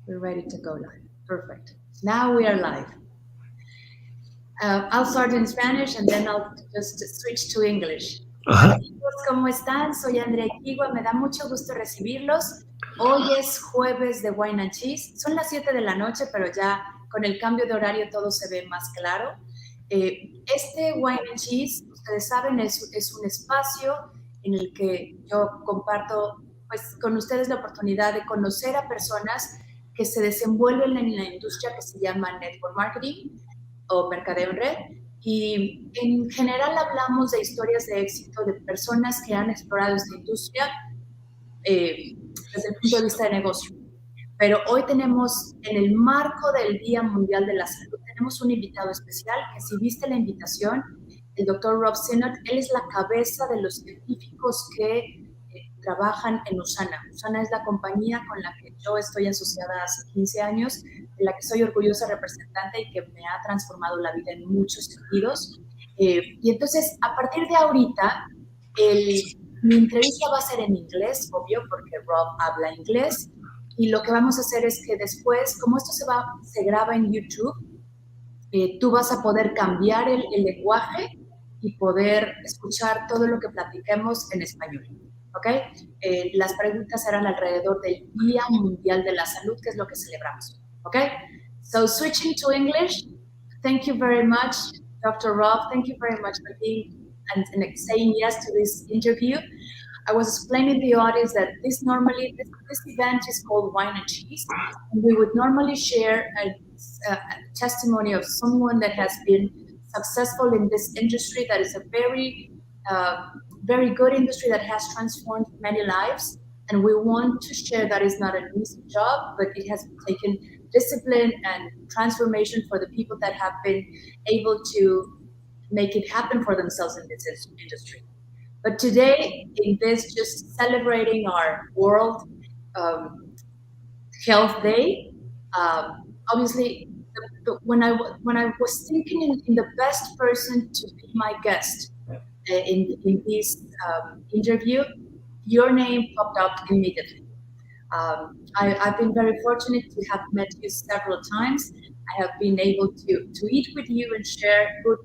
We're ready to go live. Perfect. Now we are live. I'll start in Spanish and then I'll just switch to English. Hola chicos, ¿cómo están? Soy Andrea Iquigua, me da mucho gusto recibirlos. Hoy es jueves de Wine and Cheese. Son las 7 de la noche, pero ya con el cambio de horario todo se ve más claro. Este Wine and Cheese, ustedes saben, es un espacio en el que yo comparto pues, con ustedes la oportunidad de conocer a personas que se desenvuelven en la industria que se llama network marketing o mercadeo en red. Y en general hablamos de historias de éxito de personas que han explorado esta industria desde el punto de vista de negocio. Pero hoy tenemos, en el marco del Día Mundial de la Salud, tenemos un invitado especial que, si viste la invitación, el Dr. Rob Sinnot, él es la cabeza de los científicos que trabajan en USANA. USANA es la compañía con la que yo estoy asociada hace 15 años, de la que soy orgullosa representante y que me ha transformado la vida en muchos sentidos. Y entonces, a partir de ahorita, mi entrevista va a ser en inglés, obvio, porque Rob habla inglés. Y lo que vamos a hacer es que después, como esto se graba en YouTube, tú vas a poder cambiar el lenguaje y poder escuchar todo lo que platiquemos en español. ¿Ok? Las preguntas serán alrededor del Día Mundial de la Salud, que es lo que celebramos. ¿Ok? So switching to English, thank you very much, Dr. Rob. Thank you very much for being and saying yes to this interview. I was explaining to the audience that this event is called Wine and Cheese, and we would normally share a testimony of someone that has been successful in this industry that is a very good industry that has transformed many lives. And we want to share that it's not an easy job, but it has taken discipline and transformation for the people that have been able to make it happen for themselves in this industry. But today, in this just celebrating our World Health Day, obviously, when I was thinking in the best person to be my guest in this interview, your name popped up immediately. I've been very fortunate to have met you several times. I have been able to eat with you and share good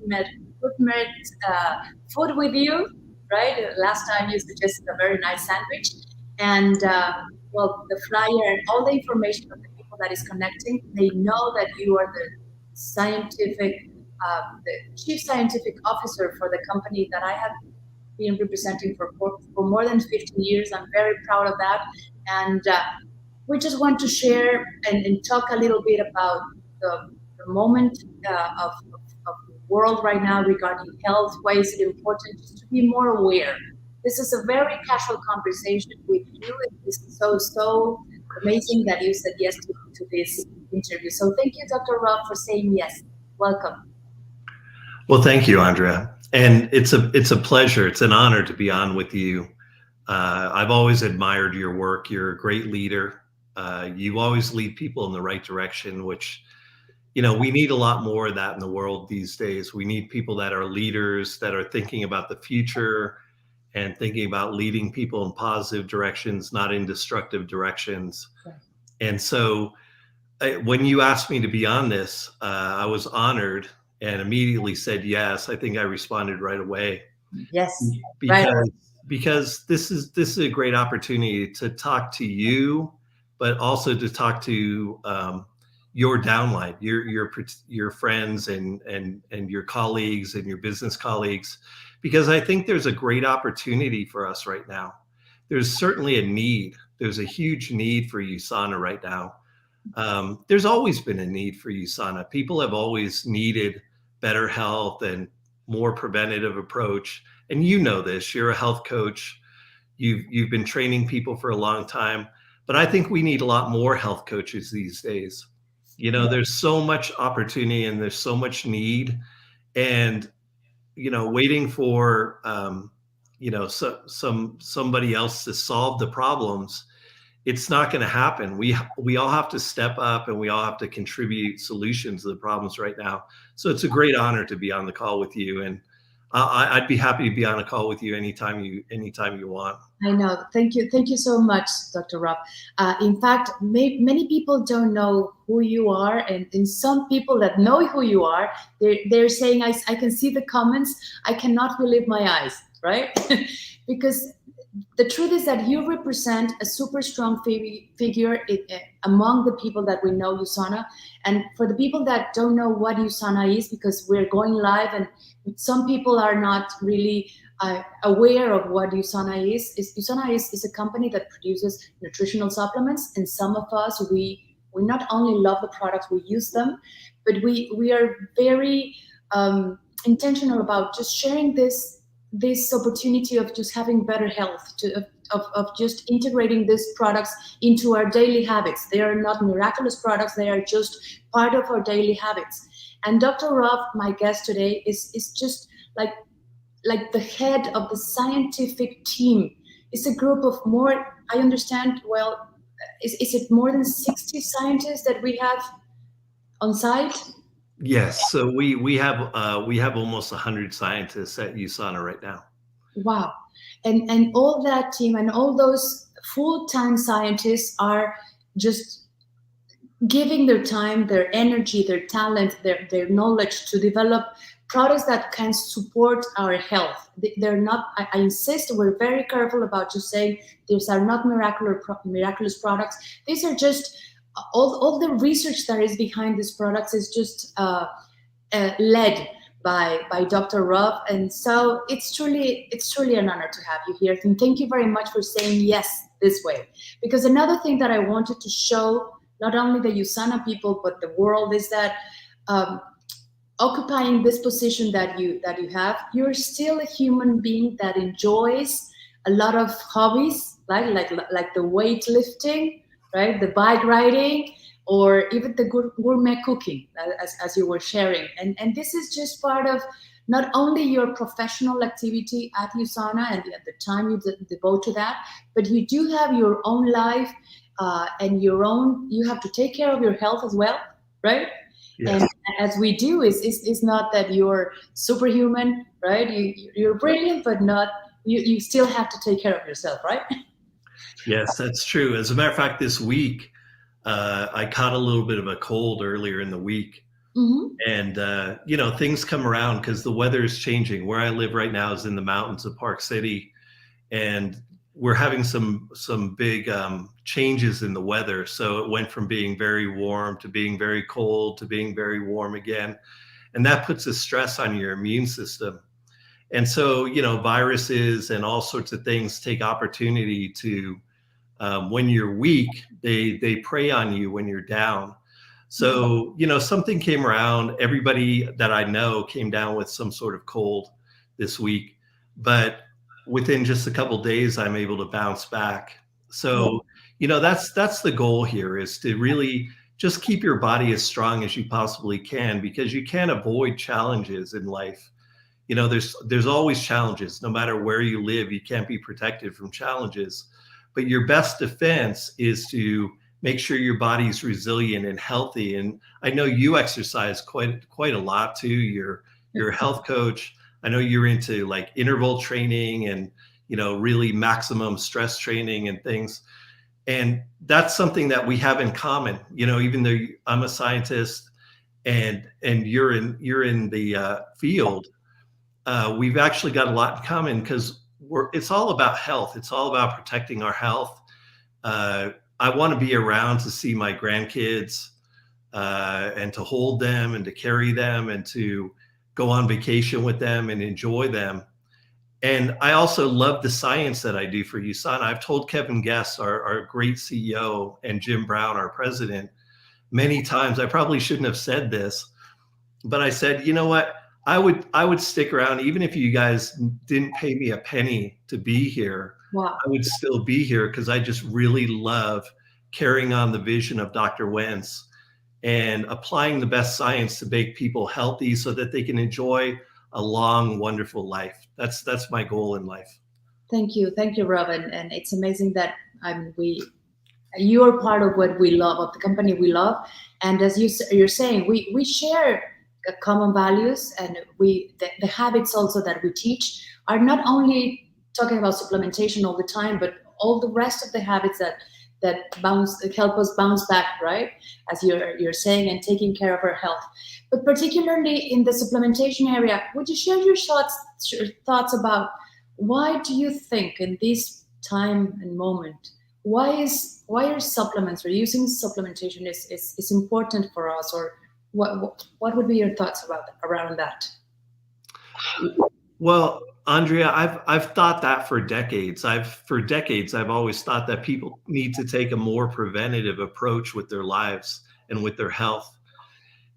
food with you. Right? Last time you suggested a very nice sandwich. And well, the flyer and all the information of the people that is connecting, they know that you are the chief scientific officer for the company that I have been representing for more than 15 years. I'm very proud of that. And we just want to share and talk a little bit about the moment of world right now regarding health. Why is it important just to be more aware? This is a very casual conversation with you. It is so amazing that you said yes to this interview. So thank you, Dr. Rob, for saying yes. Welcome. Well, thank you, Andrea. And it's a pleasure. It's an honor to be on with you. I've always admired your work. You're a great leader. You always lead people in the right direction, which we need a lot more of that in the world these days. We need people that are leaders, that are thinking about the future and thinking about leading people in positive directions, not in destructive directions. Right. And so when you asked me to be on this, I was honored and immediately said yes. I think I responded right away. Yes, because this is a great opportunity to talk to you, but also to talk to your downline, your friends and your colleagues and your business colleagues, because I think there's a great opportunity for us right now. There's certainly a need. There's a huge need for USANA right now. There's always been a need for USANA. People have always needed better health and more preventative approach. And you know this, you're a health coach. You've been training people for a long time, but I think we need a lot more health coaches these days. There's so much opportunity and there's so much need, and waiting for somebody else to solve the problems, it's not going to happen. We all have to step up and we all have to contribute solutions to the problems right now. So it's a great honor to be on the call with you, and I'd be happy to be on a call with you anytime you want. I know. Thank you so much, Dr. Rob. In fact, many people don't know who you are, and some people that know who you are, they're saying, I can see the comments, I cannot believe my eyes, right? Because the truth is that you represent a super strong figure among the people that we know USANA. And for the people that don't know what USANA is, because we're going live and some people are not really aware of what USANA is. USANA is a company that produces nutritional supplements, and some of us, we not only love the products, we use them, but we are very intentional about just sharing this opportunity of just having better health, of just integrating these products into our daily habits. They are not miraculous products, they are just part of our daily habits. And Dr. Rob, my guest today, is just like the head of the scientific team. It's a group of more, I understand, well, is it more than 60 scientists that we have on site? Yes, so we have almost 100 scientists at USANA right now. Wow. And all that team and all those full-time scientists are just giving their time, their energy, their talent, their knowledge to develop products that can support our health. They're not, I insist, we're very careful about just saying these are not miraculous products. These are just, all the research that is behind these products is just led by Dr. Rob. And so it's truly an honor to have you here. And thank you very much for saying yes this way. Because another thing that I wanted to show, not only the USANA people, but the world, is that occupying this position that you have, you're still a human being that enjoys a lot of hobbies, like the weightlifting, right? The bike riding, or even the gourmet cooking, as you were sharing. And this is just part of not only your professional activity at USANA and at the time you devote to that, but you do have your own life and you have to take care of your health as well, right? Yes. And as we do, is not that you're superhuman, right? You're brilliant, but not, you still have to take care of yourself, right? Yes, that's true. As a matter of fact, this week, I caught a little bit of a cold earlier in the week. Mm-hmm. And, things come around because the weather is changing. Where I live right now is in the mountains of Park City. And we're having some big changes in the weather. So it went from being very warm to being very cold to being very warm again. And that puts a stress on your immune system. And so, viruses and all sorts of things take opportunity to, when you're weak, they prey on you when you're down. So, something came around. Everybody that I know came down with some sort of cold this week, but within just a couple of days, I'm able to bounce back. So, that's the goal here, is to really just keep your body as strong as you possibly can, because you can't avoid challenges in life. There's always challenges. No matter where you live, you can't be protected from challenges. But your best defense is to make sure your body's resilient and healthy. And I know you exercise quite a lot too. You're a health coach. I know you're into like interval training and, really maximum stress training and things. And that's something that we have in common, even though I'm a scientist and you're in the field, we've actually got a lot in common, because it's all about health. It's all about protecting our health. I want to be around to see my grandkids and to hold them and to carry them and to go on vacation with them and enjoy them. And I also love the science that I do for USANA. I've told Kevin Guest, our great CEO, and Jim Brown, our president, many times, I probably shouldn't have said this, but I said, you know what? I would stick around even if you guys didn't pay me a penny to be here. Wow. I would still be here because I just really love carrying on the vision of Dr. Wentz and applying the best science to make people healthy so that they can enjoy a long, wonderful life. That's my goal in life. Thank you, Robin. And it's amazing that you are part of what we love, of the company we love. And as you're saying, we share common values, and the habits also that we teach are not only talking about supplementation all the time, but all the rest of the habits that help us bounce back, right? As you're saying, and taking care of our health. But particularly in the supplementation area, would you share your thoughts about why do you think in this time and moment, why are supplements or using supplementation is important for us, or what would be your thoughts around that? Well, Andrea, I've thought that for decades. I've always thought that people need to take a more preventative approach with their lives and with their health.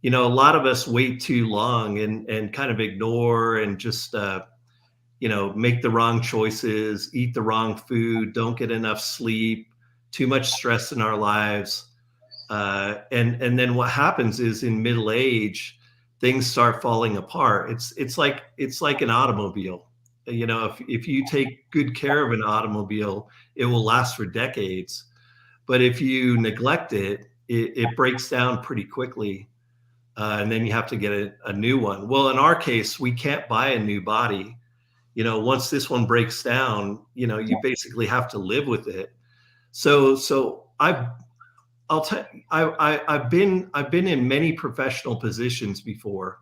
You know, a lot of us wait too long and kind of ignore and just make the wrong choices, eat the wrong food, don't get enough sleep, too much stress in our lives. And then what happens is in middle age, things start falling apart. It's like an automobile. You know, if you take good care of an automobile, it will last for decades. But if you neglect it, it breaks down pretty quickly. And then you have to get a new one. Well, in our case, we can't buy a new body. You know, once this one breaks down, you know, you basically have to live with it. So I'll tell you, I've been in many professional positions before,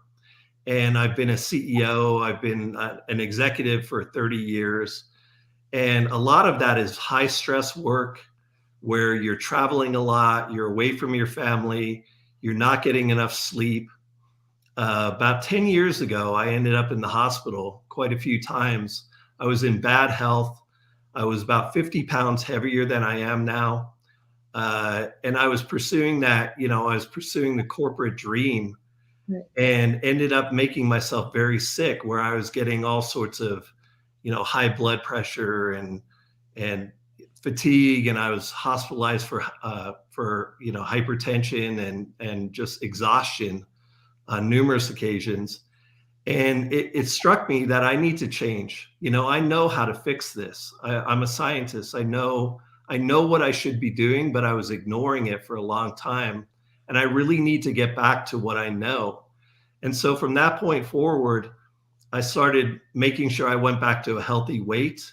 and I've been a CEO. I've been an executive for 30 years, and a lot of that is high stress work, where you're traveling a lot, you're away from your family, you're not getting enough sleep. About 10 years ago, I ended up in the hospital quite a few times. I was in bad health. I was about 50 pounds heavier than I am now. And I was pursuing that, I was pursuing the corporate dream, right, and ended up making myself very sick, where I was getting all sorts of, high blood pressure and fatigue. And I was hospitalized for hypertension and just exhaustion on numerous occasions. And it struck me that I need to change. I know how to fix this. I'm a scientist. I know what I should be doing, but I was ignoring it for a long time. And I really need to get back to what I know. And so from that point forward, I started making sure I went back to a healthy weight,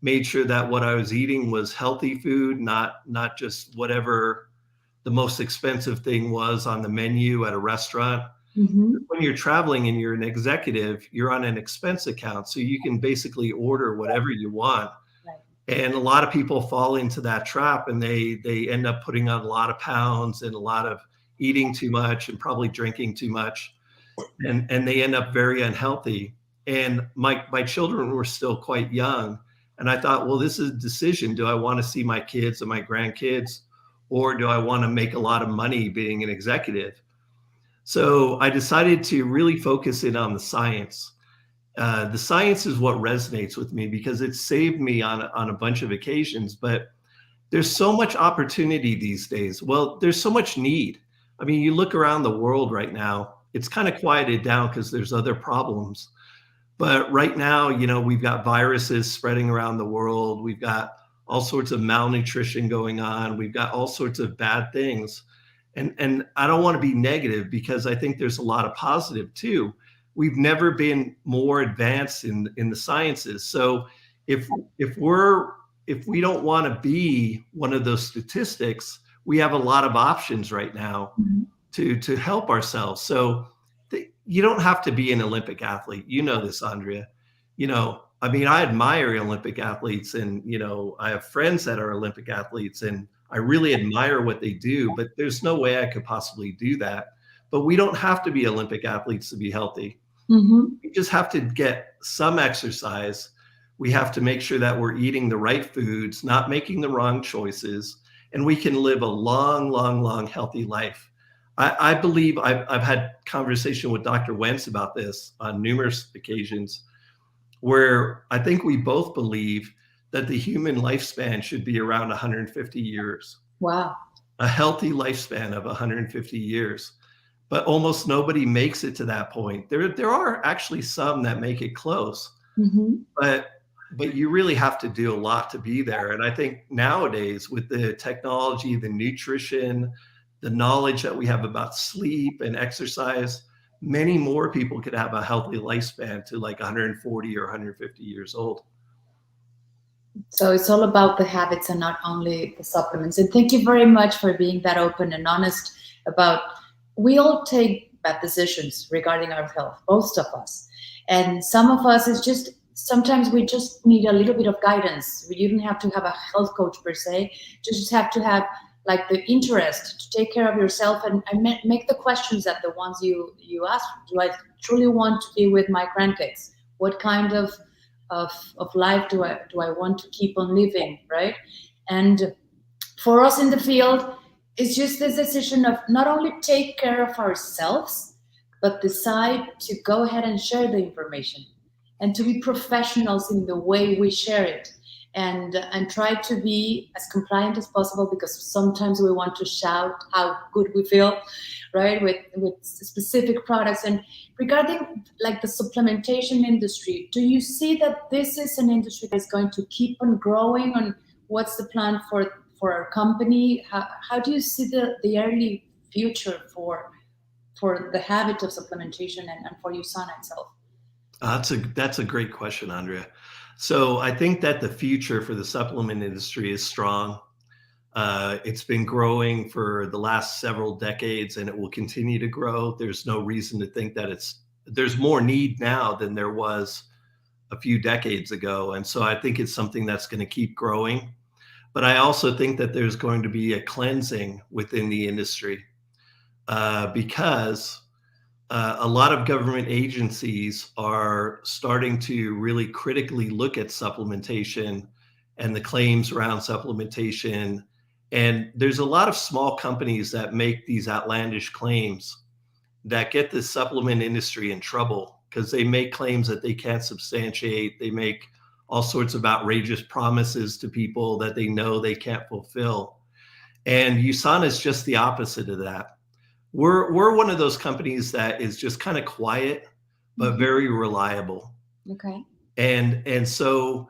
made sure that what I was eating was healthy food, not just whatever the most expensive thing was on the menu at a restaurant. Mm-hmm. When you're traveling and you're an executive, you're on an expense account. So you can basically order whatever you want. And a lot of people fall into that trap, and they end up putting on a lot of pounds and a lot of eating too much and probably drinking too much. And they end up very unhealthy. And my children were still quite young. And I thought, well, this is a decision. Do I want to see my kids and my grandkids, or do I want to make a lot of money being an executive? So I decided to really focus in on the science. The science is what resonates with me because it saved me on a bunch of occasions, but there's so much opportunity these days. Well, there's so much need. I mean, you look around the world right now, it's kind of quieted down because there's other problems. But right now, we've got viruses spreading around the world. We've got all sorts of malnutrition going on. We've got all sorts of bad things. And I don't want to be negative because I think there's a lot of positive too. We've never been more advanced in the sciences. So if we don't want to be one of those statistics, we have a lot of options right now, mm-hmm, to help ourselves. So you don't have to be an Olympic athlete. You know this, Andrea. I admire Olympic athletes, and I have friends that are Olympic athletes, and I really admire what they do, but there's no way I could possibly do that. But we don't have to be Olympic athletes to be healthy. Mm-hmm. We just have to get some exercise. We have to make sure that we're eating the right foods, not making the wrong choices, and we can live a long, long, long, healthy life. I believe I've had conversation with Dr. Wentz about this on numerous occasions, where I think we both believe that the human lifespan should be around 150 years. Wow. A healthy lifespan of 150 years. But almost nobody makes it to that point. There are actually some that make it close, mm-hmm, but you really have to do a lot to be there. And I think nowadays with the technology, the nutrition, the knowledge that we have about sleep and exercise, many more people could have a healthy lifespan to like 140 or 150 years old. So it's all about the habits and not only the supplements. And thank you very much for being that open and honest about, we all take bad decisions regarding our health, most of us. And some of us is just, sometimes we just need a little bit of guidance. You don't have to have a health coach per se. You just have to have like the interest to take care of yourself and make the questions that the ones you ask. Do I truly want to be with my grandkids? What kind of life do I want to keep on living, right? And for us in the field, it's just this decision of not only take care of ourselves, but decide to go ahead and share the information and to be professionals in the way we share it, and try to be as compliant as possible, because sometimes we want to shout how good we feel, right, with specific products. And regarding like the supplementation industry, do you see that this is an industry that's going to keep on growing? And what's the plan for our company? How do you see the early future for the habit of supplementation and for USANA itself? That's a great question, Andrea. So I think that the future for the supplement industry is strong. It's been growing for the last several decades, and it will continue to grow. There's no reason to think that there's more need now than there was a few decades ago. And so I think it's something that's going to keep growing. But I also think that there's going to be a cleansing within the industry, because a lot of government agencies are starting to really critically look at supplementation and the claims around supplementation. And there's a lot of small companies that make these outlandish claims that get the supplement industry in trouble, because they make claims that they can't substantiate. They make all sorts of outrageous promises to people that they know they can't fulfill. And USANA is just the opposite of that. We're one of those companies that is just kind of quiet, but very reliable. Okay. And so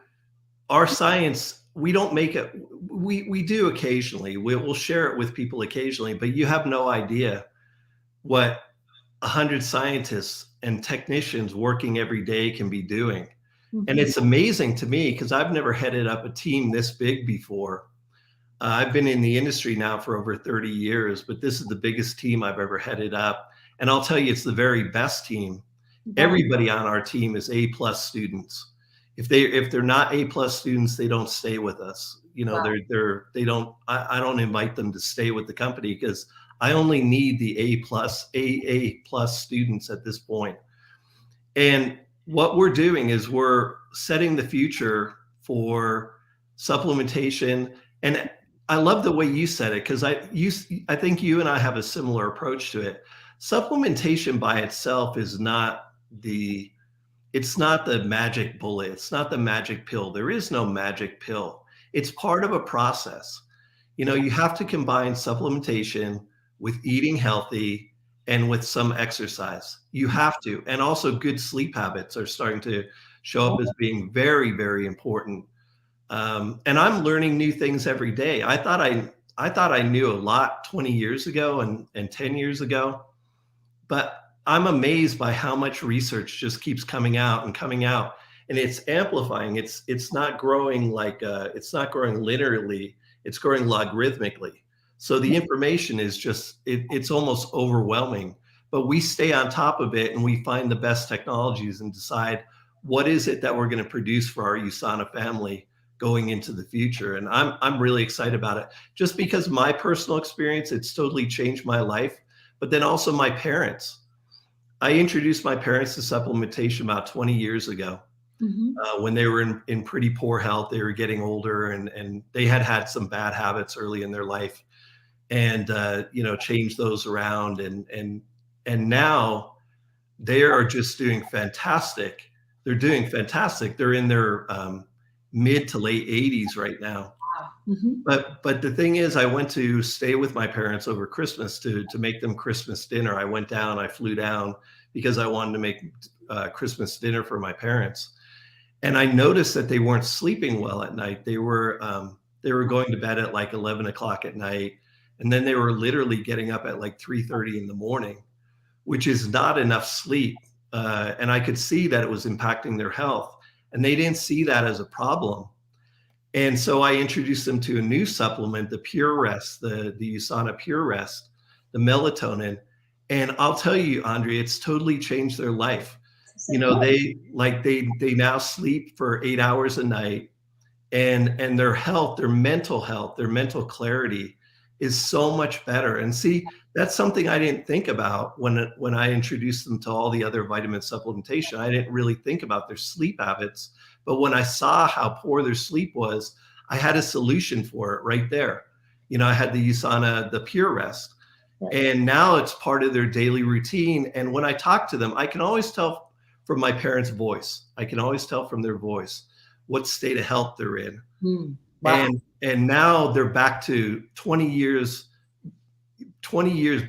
our science, we don't make it, we do occasionally, we'll share it with people occasionally, but you have no idea what 100 scientists and technicians working every day can be doing. And it's amazing to me, because I've never headed up a team this big before. I've been in the industry now for over 30 years, but this is the biggest team I've ever headed up. And I'll tell you, it's the very best team. Everybody on our team is A+ students. If they're not A+ students, they don't stay with us. You know, wow. I don't invite them to stay with the company, because I only need the A+ students at this point. And what we're doing is we're setting the future for supplementation. And I love the way you said it, because I think you and I have a similar approach to it. Supplementation by itself is it's not the magic bullet. It's not the magic pill. There is no magic pill. It's part of a process. You know, you have to combine supplementation with eating healthy and with some exercise. You have to. And also good sleep habits are starting to show up as being very, very important. And I'm learning new things every day. I thought I knew a lot 20 years ago and 10 years ago, but I'm amazed by how much research just keeps coming out, and it's amplifying. It's not growing it's not growing linearly. It's growing logarithmically. So the information is just, it's almost overwhelming, but we stay on top of it and we find the best technologies and decide what is it that we're going to produce for our USANA family going into the future. And I'm really excited about it, just because my personal experience, it's totally changed my life, but then also my parents. I introduced my parents to supplementation about 20 years ago. When they were in pretty poor health. They were getting older, and they had some bad habits early in their life, and changed those around. And now they are just doing fantastic. They're doing fantastic. They're in their mid to late 80s right now. But the thing is, I went to stay with my parents over Christmas to make them Christmas dinner. I flew down because I wanted to make Christmas dinner for my parents. And I noticed that they weren't sleeping well at night. They were going to bed at like 11 o'clock at night. And then they were literally getting up at like 3:30 in the morning. which is not enough sleep. And I could see that it was impacting their health, and they didn't see that as a problem. And so I introduced them to a new supplement, the Pure Rest, the USANA Pure Rest, the melatonin. And I'll tell you, Andrea, it's totally changed their life. You know, they now sleep for 8 hours a night, and their health, their mental health, their mental clarity is so much better. And see, that's something I didn't think about when I introduced them to all the other vitamin supplementation. I didn't really think about their sleep habits. But when I saw how poor their sleep was, I had a solution for it right there. You know, I had the USANA, the Pure Rest. Right. And now it's part of their daily routine. And when I talk to them, I can always tell from my parents' voice. I can always tell from their voice what state of health they're in. Wow. And now they're back to 20 years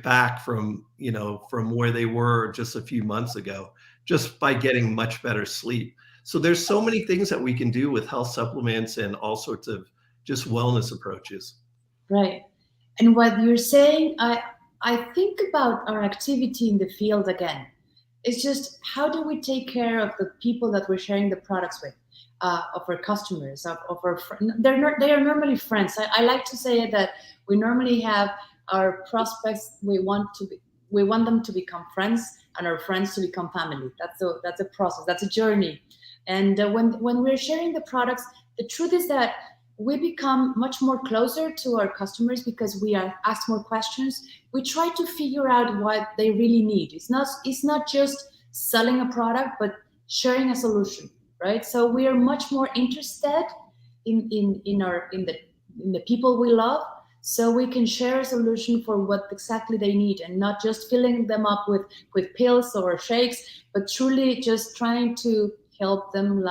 back from, you know, from where they were just a few months ago, just by getting much better sleep. So there's so many things that we can do with health supplements and all sorts of just wellness approaches. Right. And what you're saying, I think about our activity in the field again. It's just, how do we take care of the people that we're sharing the products with, of our customers, of our friends? They are normally friends. I like to say that we normally have our prospects. We want them to become friends, and our friends to become family. That's a process. That's a journey. And when we're sharing the products, the truth is that we become much more closer to our customers because we are asked more questions. We try to figure out what they really need. It's not just selling a product, but sharing a solution, right? So we are much more interested in the people we love, so we can share a solution for what exactly they need, and not just filling them up with pills or shakes, but truly just trying to help them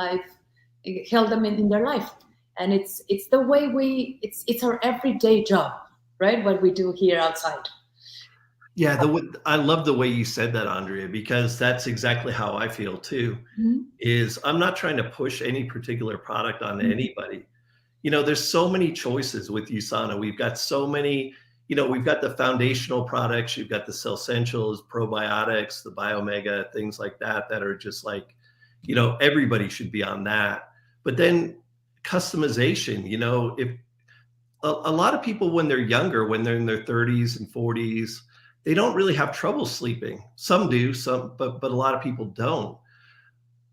in their life. And it's the way it's our everyday job, right? What we do here outside. Yeah, I love the way you said that, Andrea, because that's exactly how I feel too. Mm-hmm. Is I'm not trying to push any particular product on anybody. You know, there's so many choices with USANA. We've got so many, you know, we've got the foundational products, you've got the Cell Essentials, probiotics, the Biomega, things like that are just like, you know, everybody should be on that. But then customization, you know, if a lot of people, when they're younger, when they're in their 30s and 40s, they don't really have trouble sleeping. Some do, but a lot of people don't.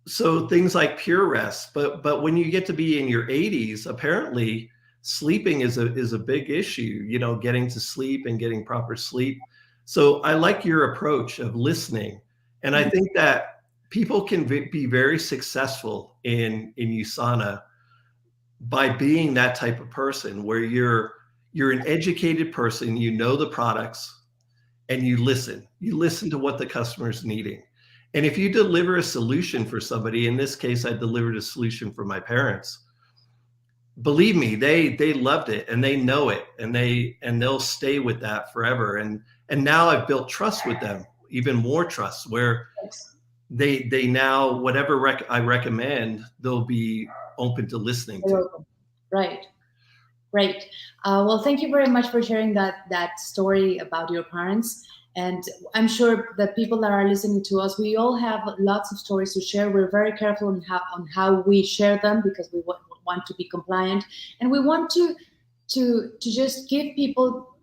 So things like Pure Rest, but when you get to be in your 80s, apparently sleeping is a big issue, you know, getting to sleep and getting proper sleep. So I like your approach of listening. And I think that people can be very successful in USANA by being that type of person, where you're an educated person, you know the products, and you listen to what the customer is needing. And if you deliver a solution for somebody, in this case, I delivered a solution for my parents. Believe me, they loved it, and they know it, and they'll stay with that forever. And now I've built trust with them, even more trust, where they now, whatever I recommend, they'll be open to listening to. Right. Great. Well, thank you very much for sharing that story about your parents. And I'm sure that people that are listening to us, we all have lots of stories to share. We're very careful on how we share them, because we want to be compliant, and we want to just give people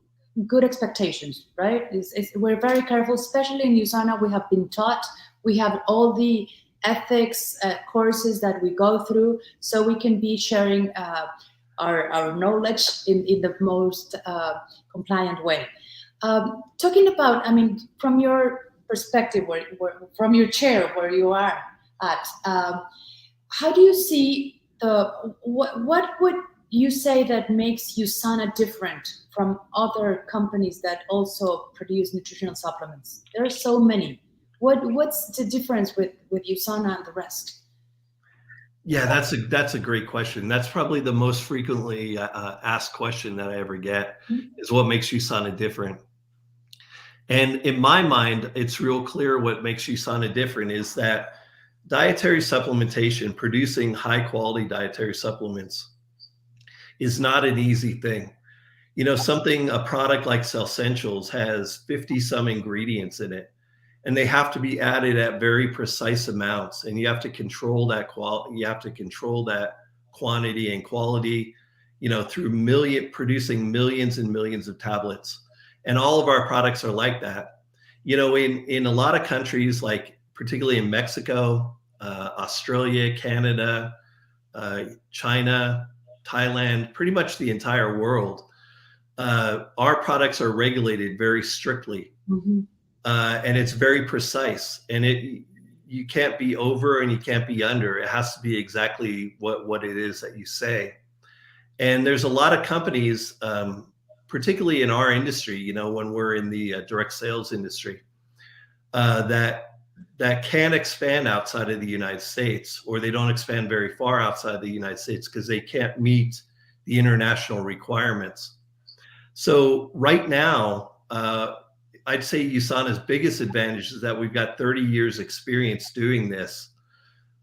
good expectations, right? We're very careful, especially in USANA. We have been taught, we have all the ethics courses that we go through, so we can be sharing our knowledge in the most compliant way. Talking about, I mean, from your perspective, from your chair where you are at, how do you see what would you say that makes USANA different from other companies that also produce nutritional supplements? There are so many. What's the difference with USANA and the rest? Yeah, that's a great question. That's probably the most frequently asked question that I ever get, is what makes USANA different? And in my mind, it's real clear what makes USANA different is that dietary supplementation, producing high quality dietary supplements, is not an easy thing. You know, a product like Cell Essentials has 50 some ingredients in it. and they have to be added at very precise amounts, and you have to control that quality. You have to control that quantity and quality, through producing millions and millions of tablets. And all of our products are like that. In a lot of countries, like particularly in Mexico, Australia, Canada, China, Thailand, pretty much the entire world, our products are regulated very strictly. Mm-hmm. And it's very precise, and you can't be over and you can't be under. It has to be exactly what it is that you say. And there's a lot of companies, particularly in our industry, when we're in the direct sales industry, that can expand outside of the United States, or they don't expand very far outside the United States because they can't meet the international requirements. So right now, I'd say USANA's biggest advantage is that we've got 30 years experience doing this.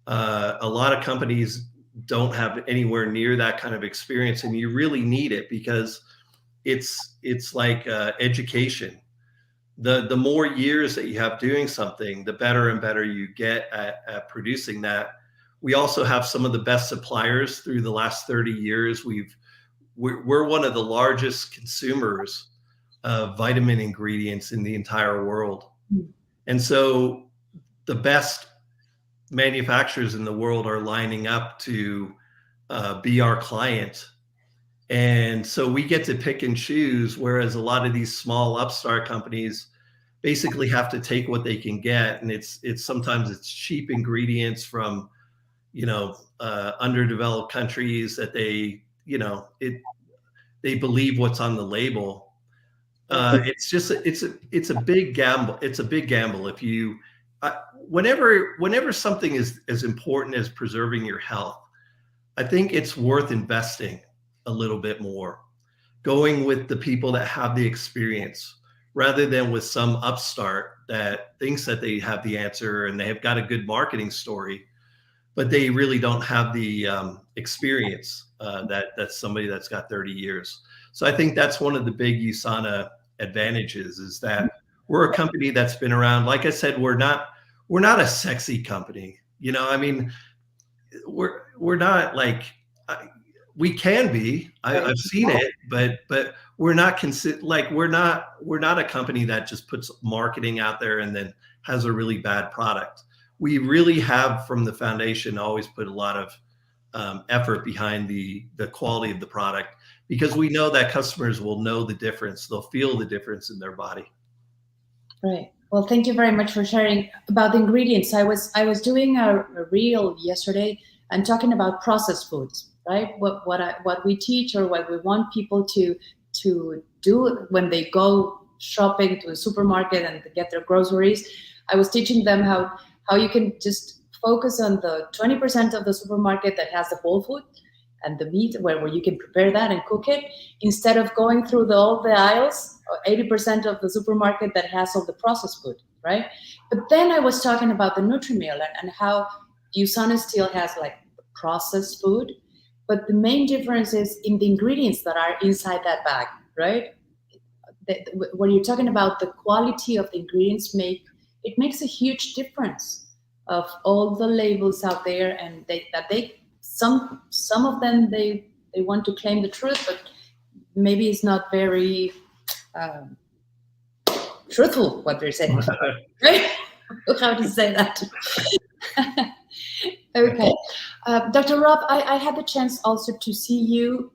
A lot of companies don't have anywhere near that kind of experience, and you really need it because it's like education. The more years that you have doing something, the better and better you get at producing that. We also have some of the best suppliers through the last 30 years. We're one of the largest consumers of vitamin ingredients in the entire world. And so the best manufacturers in the world are lining up to be our client. And so we get to pick and choose, whereas a lot of these small upstart companies basically have to take what they can get. And it's sometimes it's cheap ingredients from, underdeveloped countries that they believe what's on the label. It's a big gamble. It's a big gamble. If you, whenever something is as important as preserving your health, I think it's worth investing a little bit more, going with the people that have the experience rather than with some upstart that thinks that they have the answer and they have got a good marketing story, but they really don't have the experience that's somebody that's got 30 years. So I think that's one of the big USANA advantages, is that we're a company that's been around. Like I said, we're not a sexy company. We're not like, we can be. I've seen it, but we're not we're not a company that just puts marketing out there and then has a really bad product. We really have, from the foundation, always put a lot of effort behind the quality of the product, because we know that customers will know the difference. They'll feel the difference in their body. Right. Well, thank you very much for sharing about the ingredients. I was doing a reel yesterday and talking about processed foods, right? What we teach, or what we want people to do when they go shopping to a supermarket and get their groceries. I was teaching them how you can just focus on the 20% of the supermarket that has the whole food and the meat, where you can prepare that and cook it, instead of going through all the aisles, 80% of the supermarket that has all the processed food, right? But then I was talking about the Nutri-Meal and how USANA still has like processed food, but the main difference is in the ingredients that are inside that bag, right? When you're talking about the quality of the ingredients, makes a huge difference of all the labels out there, and some of them they want to claim the truth, but maybe it's not very truthful what they're saying. Right? How to say that? Okay. Dr. Rob, I had the chance also to see you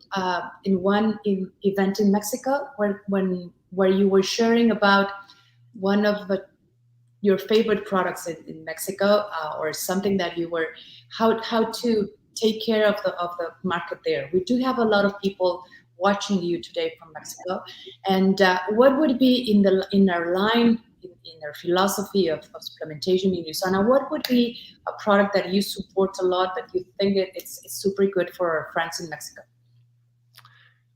in one event in Mexico where you were sharing about one of your favorite products in Mexico, or something that you were, how to take care of the market there. We do have a lot of people watching you today from Mexico, and what would be in our line, in our philosophy of supplementation in USANA, what would be a product that you support a lot, that you think it's super good for our friends in Mexico?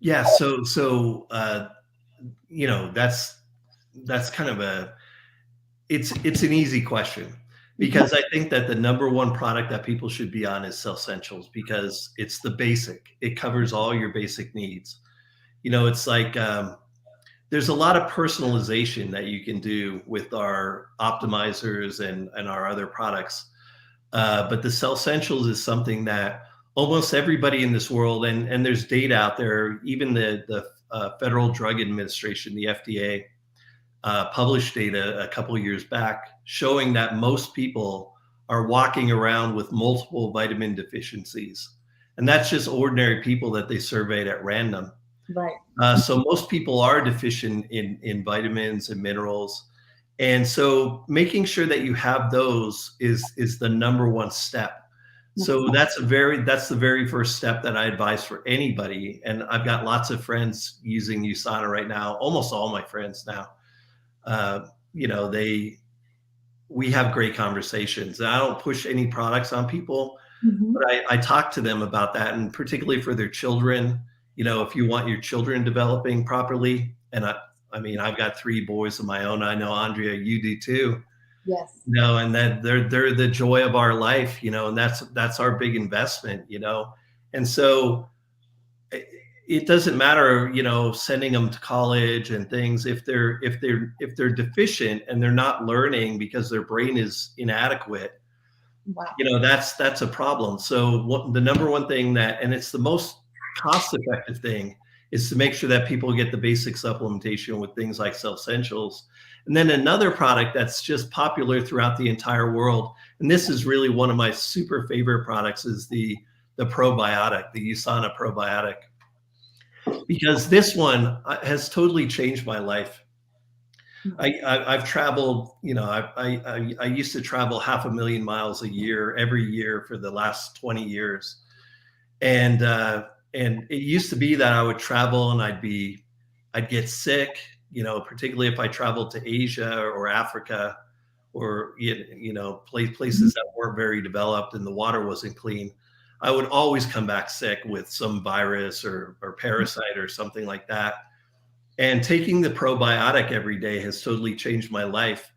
Yeah, so that's kind of it's an easy question, because I think that the number one product that people should be on is Essentials, because it's the basic. It covers all your basic needs. It's like there's a lot of personalization that you can do with our optimizers and our other products. But the Cell Essentials is something that almost everybody in this world, and there's data out there, even the Federal Drug Administration, the FDA, published data a couple of years back showing that most people are walking around with multiple vitamin deficiencies. And that's just ordinary people that they surveyed at random. Right. So most people are deficient in vitamins and minerals. And so making sure that you have those is the number one step. So that's the very first step that I advise for anybody. And I've got lots of friends using USANA right now, almost all my friends now. You know, we have great conversations. I don't push any products on people, but I talk to them about that, and particularly for their children. You know, if you want your children developing properly, and I mean, I've got 3 boys of my own. I know, Andrea, you do too. Yes. You know, and that they're the joy of our life, you know, and that's our big investment, you know. And so it doesn't matter, you know, sending them to college and things if they're deficient and they're not learning because their brain is inadequate. Wow. You know, that's a problem. So the number one thing that, and it's the most cost-effective thing, is to make sure that people get the basic supplementation with things like Cell Essentials. And then another product that's just popular throughout the entire world, and this is really one of my super favorite products, is the probiotic, the USANA probiotic. Because this one has totally changed my life. I've traveled, you know, I used to travel 500,000 miles a year, every year for the last 20 years. And it used to be that I would travel and I'd get sick, you know, particularly if I traveled to Asia or Africa, or, you know, places that weren't very developed and the water wasn't clean. I would always come back sick with some virus or parasite or something like that. And taking the probiotic every day has totally changed my life.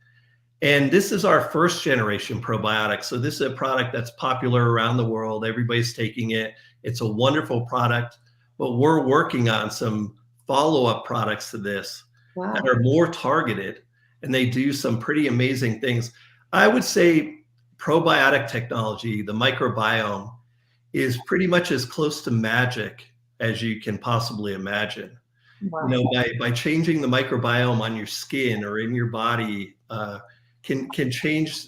And this is our first generation probiotic. So this is a product that's popular around the world. Everybody's taking it. It's a wonderful product, but we're working on some follow-up products to this that are more targeted, and they do some pretty amazing things. I would say probiotic technology, the microbiome, is pretty much as close to magic as you can possibly imagine. Wow. You know, by changing the microbiome on your skin or in your body, can change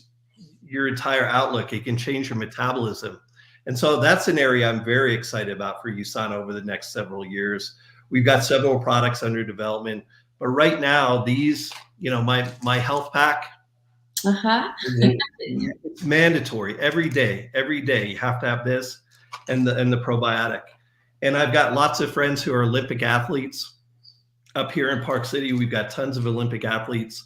your entire outlook. It can change your metabolism. And so that's an area I'm very excited about for USANA over the next several years. We've got several products under development, but right now these, you know, my health pack, it's mandatory every day you have to have this and the probiotic. And I've got lots of friends who are Olympic athletes up here in Park City. We've got tons of Olympic athletes,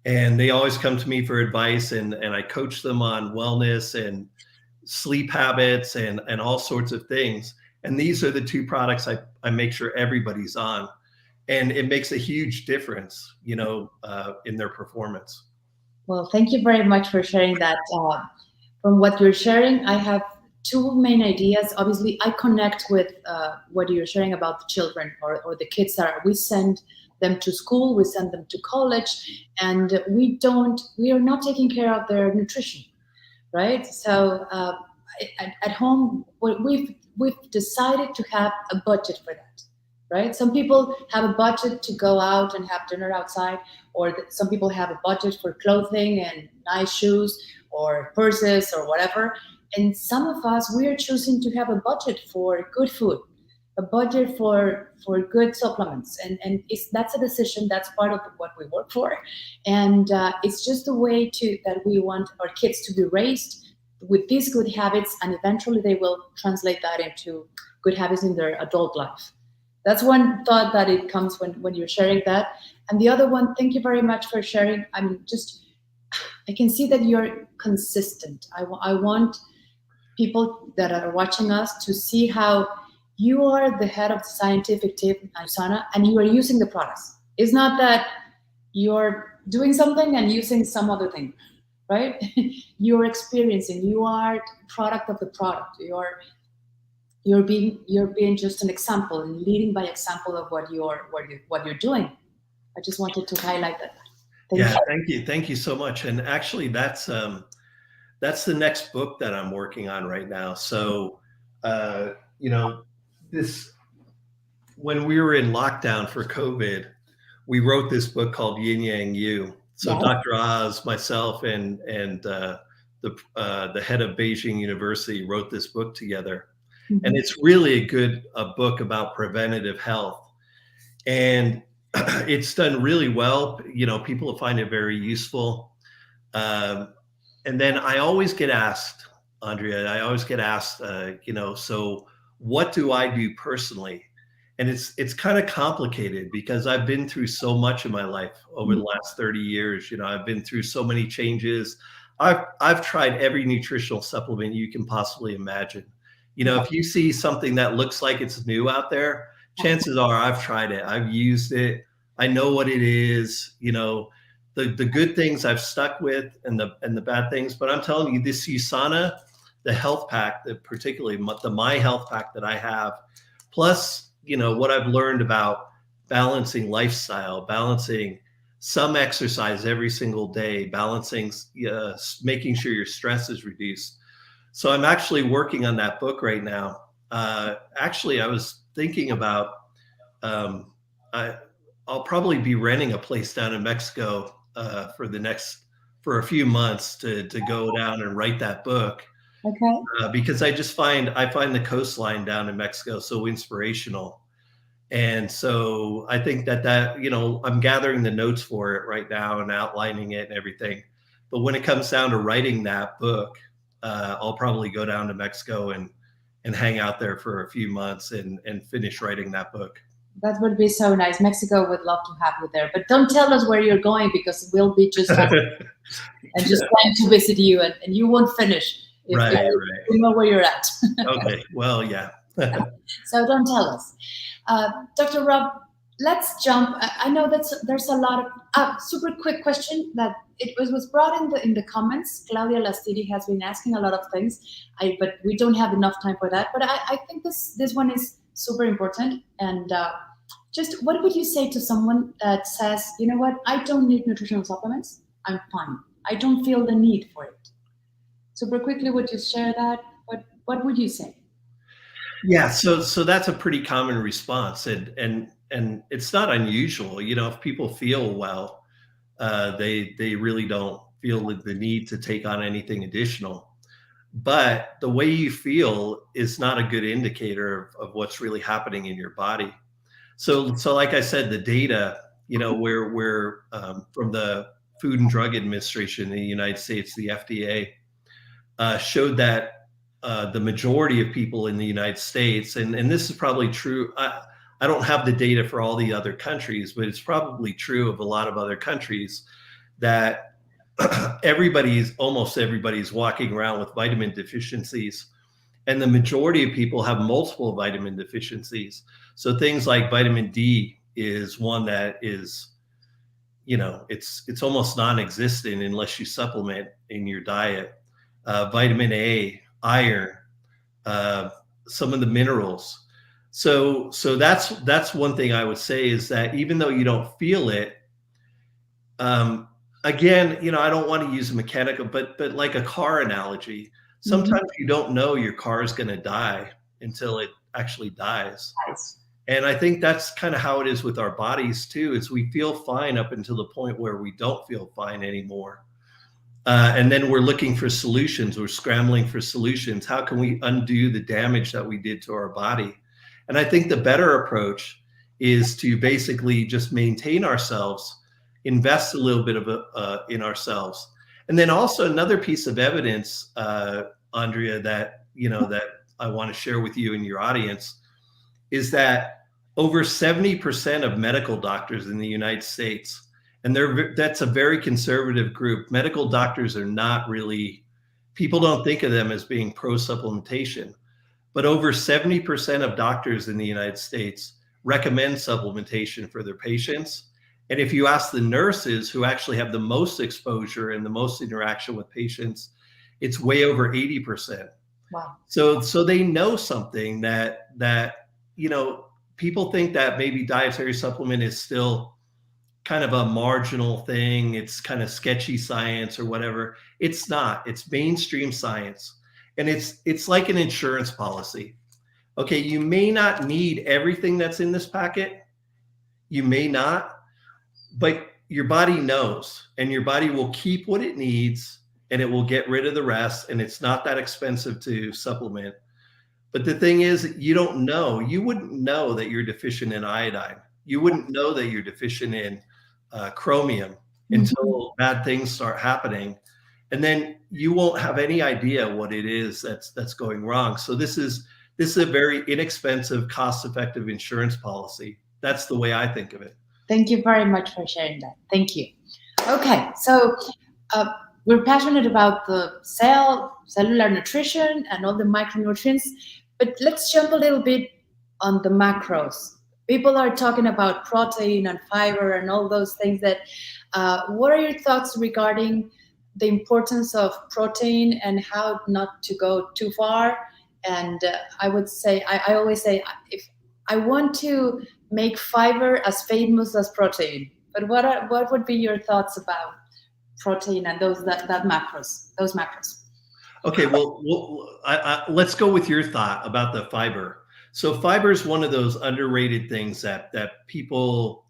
and they always come to me for advice, and I coach them on wellness and sleep habits and all sorts of things. And these are the 2 products I make sure everybody's on, and it makes a huge difference, you know, in their performance. Well, thank you very much for sharing that. From what you're sharing, I have 2 main ideas. Obviously, I connect with what you're sharing about the children or the kids that we send them to school, we send them to college, and we are not taking care of their nutrition, right? So at home, we've decided to have a budget for that, right? Some people have a budget to go out and have dinner outside, or some people have a budget for clothing and nice shoes or purses or whatever. And some of us, we are choosing to have a budget for good food, a budget for good supplements. And that's a decision, that's part of what we work for. And it's just a way that we want our kids to be raised with these good habits, and eventually they will translate that into good habits in their adult life. That's one thought that it comes when you're sharing that. And the other one, thank you very much for sharing. I mean, I can see that you're consistent. I want people that are watching us to see how you are the head of the scientific team at USANA, and you are using the products. It's not that you're doing something and using some other thing, right? You're experiencing, you are product of the product. You're being just an example and leading by example of what you're doing. I just wanted to highlight that. Thank you so much. And actually, that's the next book that I'm working on right now. So, when we were in lockdown for COVID, we wrote this book called Yin Yang You. So Dr. Oz, myself, and the head of Beijing University wrote this book together. Mm-hmm. And it's really a book about preventative health. And it's done really well. People find it very useful. And then I always get asked, Andrea, so what do I do personally? And it's kind of complicated because I've been through so much in my life over the last 30 years. I've been through so many changes. I've tried every nutritional supplement you can possibly imagine. If you see something that looks like it's new out there, chances are I've tried it. I've used it. I know what it is. The good things I've stuck with and the bad things. But I'm telling you, this USANA, the health pack, particularly the My Health Pack that I have, plus what I've learned about balancing lifestyle, balancing some exercise every single day, balancing, making sure your stress is reduced. So I'm actually working on that book right now. Actually, I was thinking about, I'll probably be renting a place down in Mexico for a few months to go down and write that book. Okay. Because I find the coastline down in Mexico so inspirational. And so I think that I'm gathering the notes for it right now and outlining it and everything. But when it comes down to writing that book, I'll probably go down to Mexico and hang out there for a few months and finish writing that book. That would be so nice. Mexico would love to have you there, but don't tell us where you're going because we'll be just planning to visit you, and you won't finish. Right. We know where you're at. Okay. Well, yeah. So don't tell us. Dr. Rob, let's jump. I know that there's a lot of super quick question that it was brought in the comments. Claudia Lastiri has been asking a lot of things, but we don't have enough time for that. But I think this one is super important. And just what would you say to someone that says, you know what, I don't need nutritional supplements. I'm fine. I don't feel the need for it. Super quickly, would you share that? What would you say? Yeah, so that's a pretty common response, and it's not unusual. If people feel well, they really don't feel the need to take on anything additional. But the way you feel is not a good indicator of what's really happening in your body. So like I said, the data, where from the Food and Drug Administration in the United States, the FDA, showed that the majority of people in the United States, and this is probably true. I don't have the data for all the other countries, but it's probably true of a lot of other countries that almost everybody's walking around with vitamin deficiencies. And the majority of people have multiple vitamin deficiencies. So things like vitamin D is one that is, it's almost non-existent unless you supplement in your diet. Vitamin A, iron, some of the minerals. So that's one thing I would say is that even though you don't feel it, again, I don't want to use a mechanical, but like a car analogy, sometimes you don't know your car is going to die until it actually dies. Nice. And I think that's kind of how it is with our bodies too, is we feel fine up until the point where we don't feel fine anymore. And then we're looking for solutions. We're scrambling for solutions. How can we undo the damage that we did to our body? And I think the better approach is to basically just maintain ourselves, invest a little bit of in ourselves. And then also another piece of evidence, Andrea, that I want to share with you and your audience is that over 70% of medical doctors in the United States, and that's a very conservative group. Medical doctors are not really, people don't think of them as being pro-supplementation, but over 70% of doctors in the United States recommend supplementation for their patients. And if you ask the nurses who actually have the most exposure and the most interaction with patients, it's way over 80%. Wow. So they know something that people think that maybe dietary supplement is still kind of a marginal thing. It's kind of sketchy science or whatever. It's not. It's mainstream science. And it's like an insurance policy. Okay, you may not need everything that's in this packet. You may not, but your body knows, and your body will keep what it needs, and it will get rid of the rest, and it's not that expensive to supplement. But the thing is, you don't know. You wouldn't know that you're deficient in iodine. You wouldn't know that you're deficient in chromium until bad things start happening. And then you won't have any idea what it is that's going wrong. So this is a very inexpensive, cost-effective insurance policy. That's the way I think of it. Thank you very much for sharing that. Thank you. Okay, so we're passionate about the cellular nutrition and all the micronutrients, but let's jump a little bit on the macros. People are talking about protein and fiber and all those things. That what are your thoughts regarding the importance of protein and how not to go too far? And I would say, I always say, if I want to make fiber as famous as protein, but what would be your thoughts about protein and those macros? Okay, well, let's go with your thought about the fiber. So fiber is one of those underrated things that people,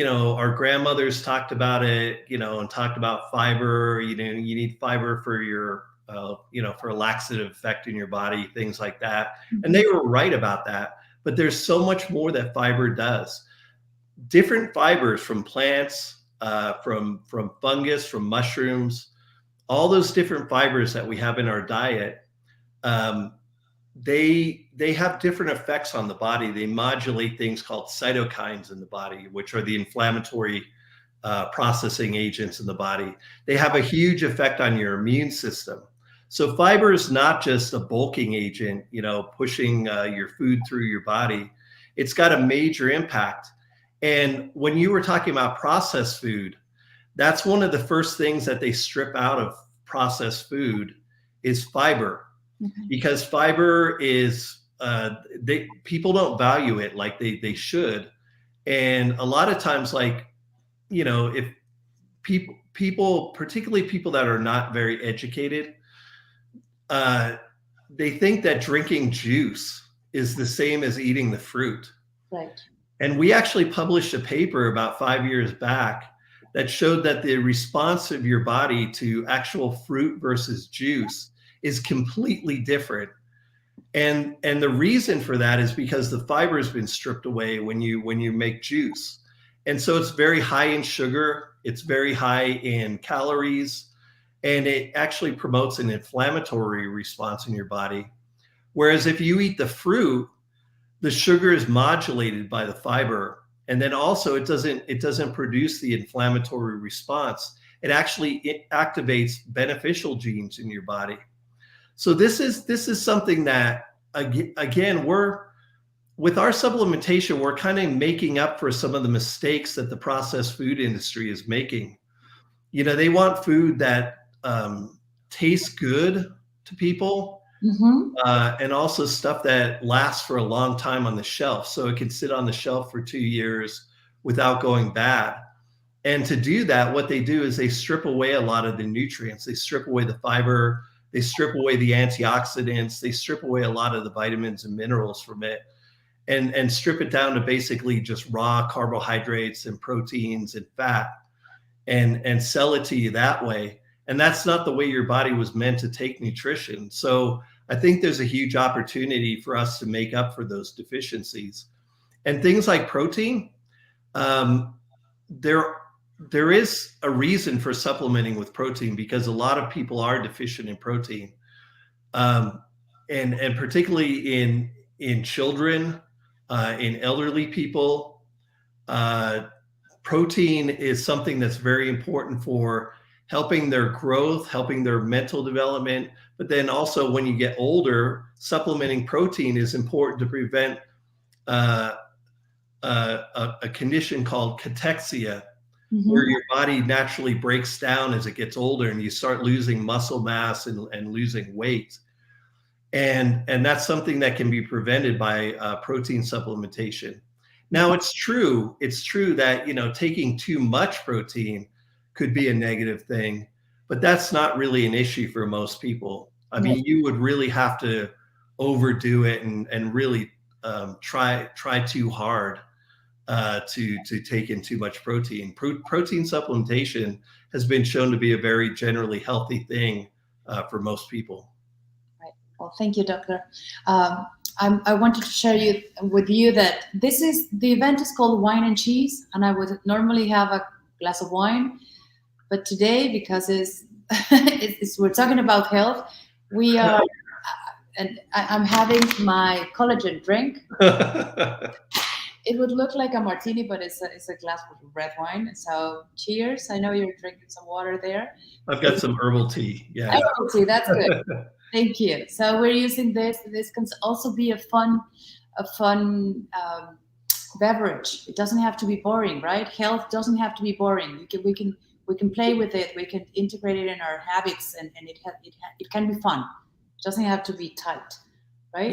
our grandmothers talked about it, and talked about fiber. You need fiber for your, for a laxative effect in your body, things like that. And they were right about that. But there's so much more that fiber does. Different fibers from plants, from fungus, from mushrooms, all those different fibers that we have in our diet, they have different effects on the body. They modulate things called cytokines in the body, which are the inflammatory processing agents in the body. They have a huge effect on your immune system. So fiber is not just a bulking agent, pushing your food through your body. It's got a major impact. And when you were talking about processed food, that's one of the first things that they strip out of processed food is fiber. Because fiber is, people don't value it like they should. And a lot of times, if people, particularly people that are not very educated, they think that drinking juice is the same as eating the fruit. Right. And we actually published a paper about 5 years back that showed that the response of your body to actual fruit versus juice is completely different. And the reason for that is because the fiber has been stripped away when you make juice. And so it's very high in sugar, it's very high in calories, and it actually promotes an inflammatory response in your body. Whereas if you eat the fruit, the sugar is modulated by the fiber. And then also it doesn't produce the inflammatory response. It actually activates beneficial genes in your body. So this is something that, again, with our supplementation, we're kind of making up for some of the mistakes that the processed food industry is making. They want food that tastes good to people, and also stuff that lasts for a long time on the shelf. So it can sit on the shelf for 2 years without going bad. And to do that, what they do is they strip away a lot of the nutrients. They strip away the fiber, they strip away the antioxidants, they strip away a lot of the vitamins and minerals from it, and strip it down to basically just raw carbohydrates and proteins and fat, and sell it to you that way. And that's not the way your body was meant to take nutrition. So I think there's a huge opportunity for us to make up for those deficiencies. And things like protein, there is a reason for supplementing with protein, because a lot of people are deficient in protein. And particularly in children, in elderly people, protein is something that's very important for helping their growth, helping their mental development. But then also when you get older, supplementing protein is important to prevent a condition called cachexia, where your body naturally breaks down as it gets older and you start losing muscle mass and losing weight. And that's something that can be prevented by protein supplementation. Now it's true that, taking too much protein could be a negative thing, but that's not really an issue for most people. I mean, you would really have to overdo it and really try too hard to take in too much protein. Protein supplementation has been shown to be a very generally healthy thing for most people. Right. Well, thank you, Doctor. I wanted to share with you that the event is called Wine and Cheese, and I would normally have a glass of wine, but today, because we're talking about health, we are, and I'm having my collagen drink. It would look like a martini, but it's a glass of red wine. So cheers. I know you're drinking some water there. I've got some herbal tea. Yeah. Herbal tea, that's good. Thank you. So we're using this. This can also be a fun beverage. It doesn't have to be boring, right? Health doesn't have to be boring. We can play with it. We can integrate it in our habits, and it can be fun. It doesn't have to be tight, right?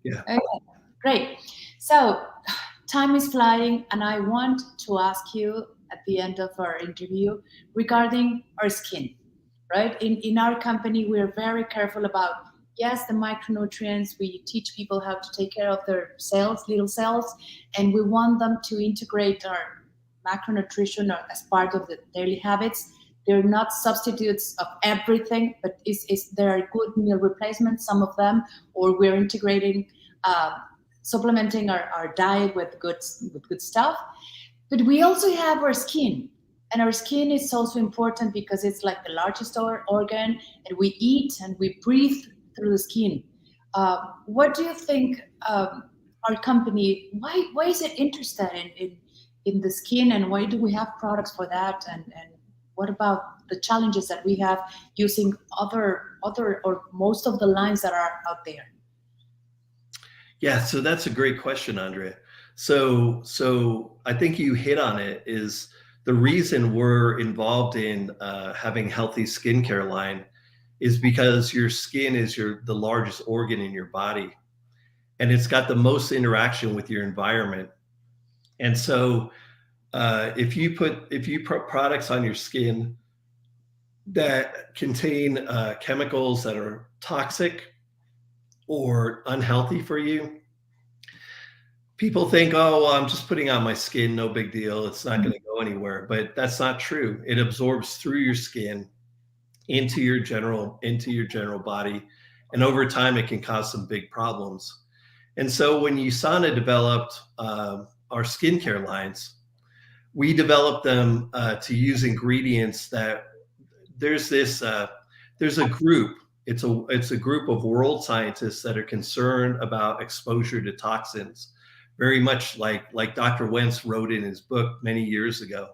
Yeah. Okay, great. So time is flying, and I want to ask you at the end of our interview regarding our skin, right? In our company, we're very careful about, yes, the micronutrients. We teach people how to take care of their little cells, and we want them to integrate our macronutrition as part of the daily habits. They're not substitutes of everything, but there are good meal replacements, some of them, or we're integrating supplementing our diet with good stuff. But we also have our skin, and our skin is also important because it's like the largest organ, and we eat and we breathe through the skin. What do you think our company, why is it interested in the skin, and why do we have products for that, and what about the challenges that we have using other or most of the lines that are out there? Yeah, so that's a great question, Andrea. So I think you hit on it. Is the reason we're involved in having healthy skincare line is because your skin is the largest organ in your body, and it's got the most interaction with your environment. And so if you put products on your skin that contain chemicals that are toxic or unhealthy for you, people think, oh, well, I'm just putting on my skin, no big deal, it's not going to go anywhere. But that's not true. It absorbs through your skin into your general body, and over time it can cause some big problems. And so when USANA developed our skincare lines, we developed them to use ingredients that there's a group. It's a group of world scientists that are concerned about exposure to toxins, very much like Dr. Wentz wrote in his book many years ago.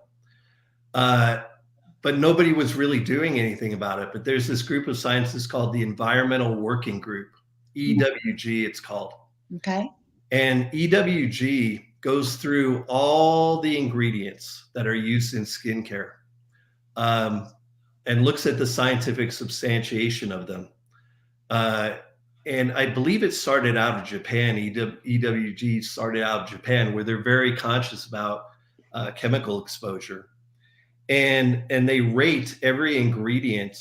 But nobody was really doing anything about it. But there's this group of scientists called the Environmental Working Group, EWG it's called. Okay. And EWG goes through all the ingredients that are used in skincare, and looks at the scientific substantiation of them. And I believe it started out of Japan. EWG started out of Japan, where they're very conscious about chemical exposure. And they rate every ingredient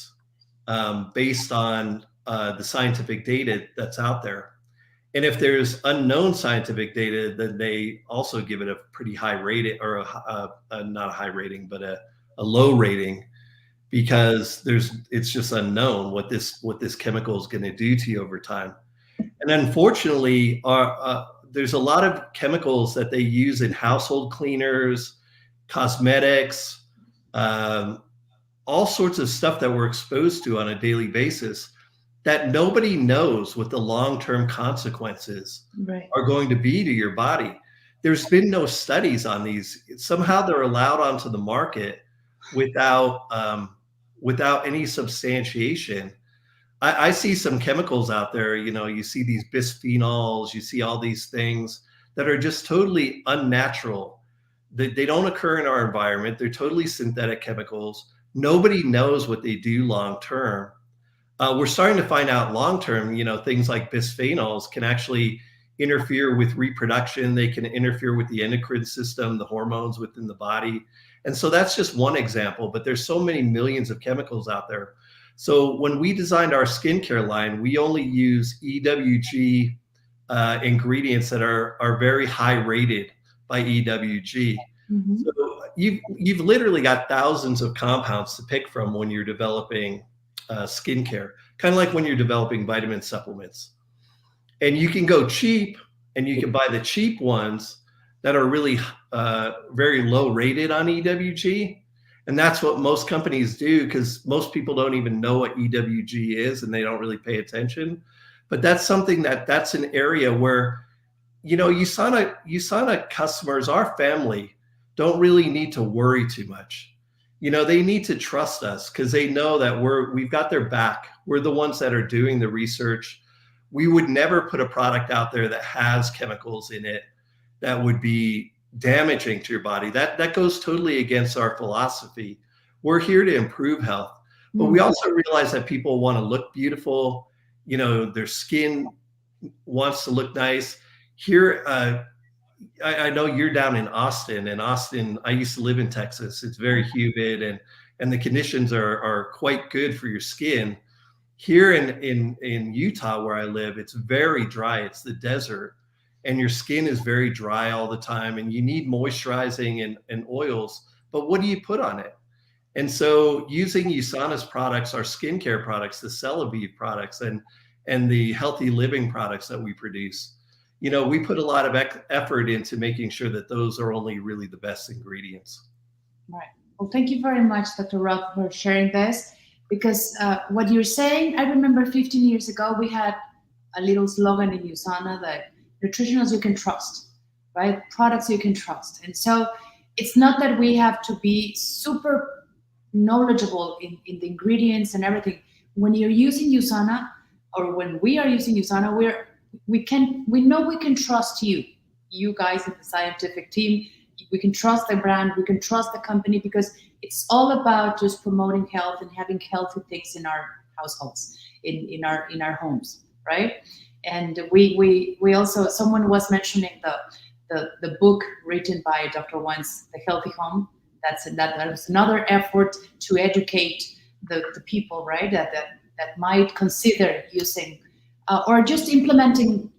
based on the scientific data that's out there. And if there's unknown scientific data, then they also give it a pretty high rating, or not a high rating, but a low rating, because it's just unknown what this chemical is going to do to you over time. And unfortunately, there's a lot of chemicals that they use in household cleaners, cosmetics, all sorts of stuff that we're exposed to on a daily basis, that nobody knows what the long-term consequences are going to be to your body. There's been no studies on these. Somehow they're allowed onto the market without any substantiation. I see some chemicals out there, you see these bisphenols, you see all these things that are just totally unnatural. They don't occur in our environment. They're totally synthetic chemicals. Nobody knows what they do long-term. We're starting to find out long-term, things like bisphenols can actually interfere with reproduction. They can interfere with the endocrine system, the hormones within the body. And so that's just one example, but there's so many millions of chemicals out there. So when we designed our skincare line, we only use EWG ingredients that are very high rated by EWG. Mm-hmm. So you've literally got thousands of compounds to pick from when you're developing skincare, kind of like when you're developing vitamin supplements. And you can go cheap and you can buy the cheap ones that are really very low rated on EWG. And that's what most companies do, because most people don't even know what EWG is and they don't really pay attention. But that's something that's an area where, you know, USANA customers, our family, don't really need to worry too much. You know, they need to trust us because they know that we've got their back. We're the ones that are doing the research. We would never put a product out there that has chemicals in it that would be damaging to your body. That goes totally against our philosophy. We're here to improve health, but we also realize that people want to look beautiful. You know, their skin wants to look nice. Here, I know you're down in Austin, and Austin, I used to live in Texas. It's very humid and the conditions are quite good for your skin. Here in Utah, where I live, it's very dry. It's the desert, and your skin is very dry all the time, and you need moisturizing and oils. But what do you put on it? And so using USANA's products, our skincare products, the Celavive products, and the healthy living products that we produce, you know, we put a lot of effort into making sure that those are only really the best ingredients. Right. Well, thank you very much, Dr. Rob, for sharing this, because what you're saying, I remember 15 years ago, we had a little slogan in USANA that nutritionals you can trust, right? Products you can trust. And so it's not that we have to be super knowledgeable in the ingredients and everything. When you're using USANA, or when we are using USANA, we know we can trust you guys in the scientific team. We can trust the brand, we can trust the company, because it's all about just promoting health and having healthy things in our households, in our homes, right? And we also, someone was mentioning the book written by Dr. Wentz, The Healthy Home. That was another effort to educate the people, right? That might consider using or just implementing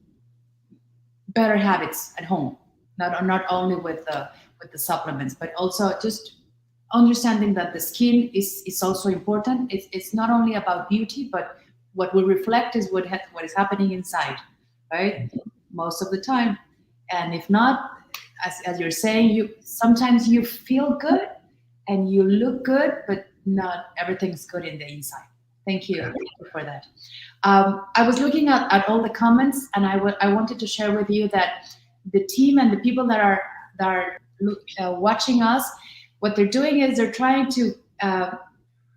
better habits at home, not only with the supplements, but also just understanding that the skin is also important. It's not only about beauty, but what we reflect is what is happening inside, right? Most of the time. And if not, as you're saying, sometimes you feel good and you look good, but not everything's good in the inside. Thank you for that. I was looking at all the comments, and I wanted to share with you that the team and the people that are watching us, what they're doing is they're trying to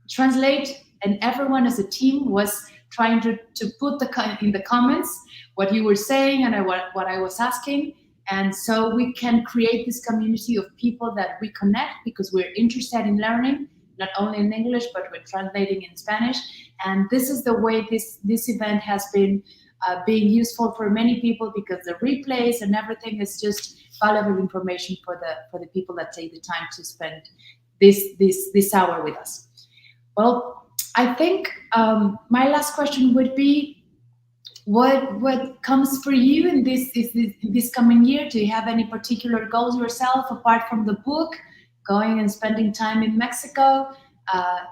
translate, and everyone as a team was trying to put in the comments what you were saying and what I was asking. And so we can create this community of people that we connect because we're interested in learning, not only in English, but we're translating in Spanish. And this is the way this event has been being useful for many people, because the replays and everything is just valuable information for the people that take the time to spend this hour with us. Well, I think my last question would be, what comes for you in this coming year? Do you have any particular goals yourself apart from the book, going and spending time in Mexico?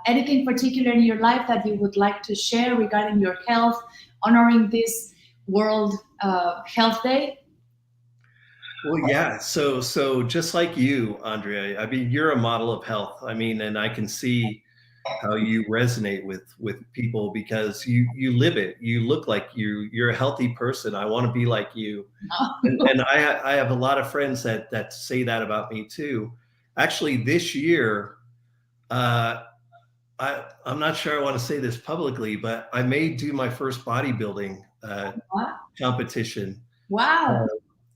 Anything particular in your life that you would like to share regarding your health, honoring this World Health Day? Well, yeah. So just like you, Andrea, I mean, you're a model of health. I mean, and I can see how you resonate with people because you live it. You look like you're a healthy person. I want to be like you. And I have a lot of friends that say that about me too. Actually, this year, I'm not sure I want to say this publicly, but I may do my first bodybuilding competition. Wow.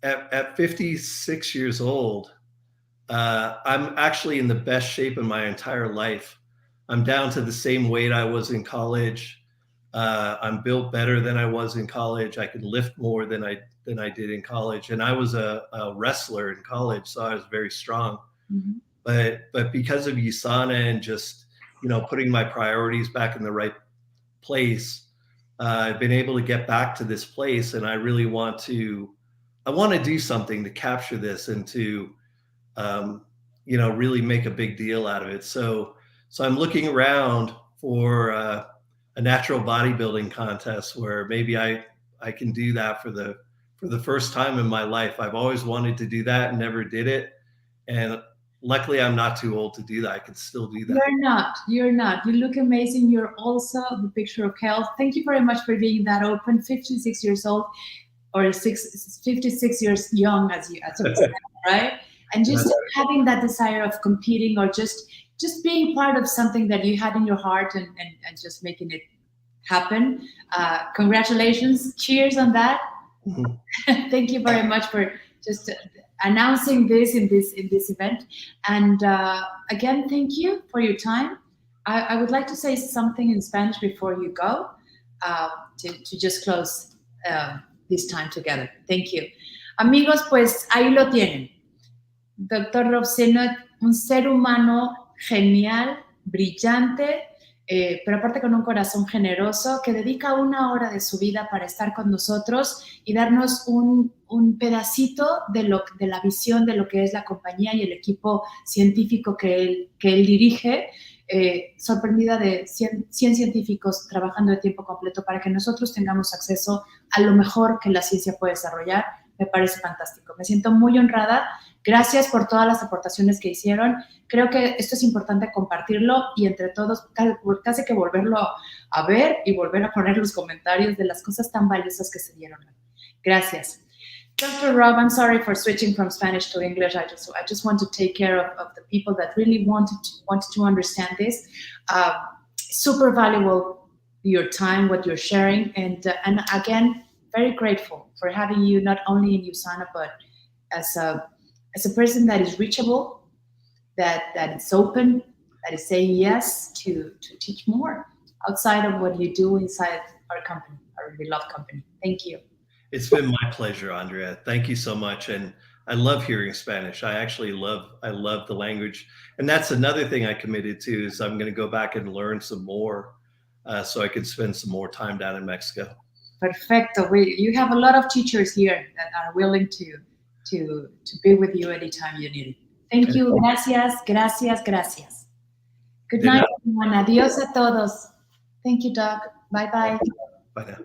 At 56 years old, I'm actually in the best shape in my entire life. I'm down to the same weight I was in college. I'm built better than I was in college. I can lift more than I did in college. And I was a wrestler in college, so I was very strong. Mhm. But because of USANA and just, putting my priorities back in the right place, I've been able to get back to this place, and I really want to do something to capture this and to, really make a big deal out of it. So I'm looking around for a natural bodybuilding contest where maybe I can do that for the first time in my life. I've always wanted to do that and never did it. And luckily I'm not too old to do that. I can still do that. You're not. You look amazing. You're also the picture of health. Thank you very much for being that open, 56 years old, or 56 years young, as you said, right? And just having that desire of competing, or just being part of something that you had in your heart, and just making it happen. Congratulations. Cheers on that. Mm-hmm. Thank you very much for just announcing this in this event. And again, thank you for your time. I would like to say something in Spanish before you go, to just close this time together. Thank you. Amigos, pues ahí lo tienen. Dr. Rob Sinnot, un ser humano genial, brillante, pero aparte con un corazón generoso, que dedica 1 hora de su vida para estar con nosotros y darnos un pedacito de la visión de lo que es la compañía y el equipo científico que él dirige. Sorprendida de 100 científicos trabajando de tiempo completo para que nosotros tengamos acceso a lo mejor que la ciencia puede desarrollar. Me parece fantástico. Me siento muy honrada. Gracias por todas las aportaciones que hicieron. Creo que esto es importante compartirlo y entre todos casi que volverlo a ver y volver a poner los comentarios de las cosas tan valiosas que se dieron. Gracias. Dr. Rob, I'm sorry for switching from Spanish to English. I just want to take care of the people that really wanted to understand this. Super valuable, your time, what you're sharing, and again, very grateful for having you not only in USANA but as a person that is reachable, that is open, that is saying yes to teach more outside of what you do inside our company, our beloved company. Thank you. It's been my pleasure, Andrea. Thank you so much. And I love hearing Spanish. I love the language. And that's another thing I committed to, is I'm going to go back and learn some more so I can spend some more time down in Mexico. Perfecto. You have a lot of teachers here that are willing to be with you anytime you need it. Thank you. Gracias, gracias, gracias. Good night, everyone. Adiós a todos. Thank you, Doc. Bye-bye. Bye now.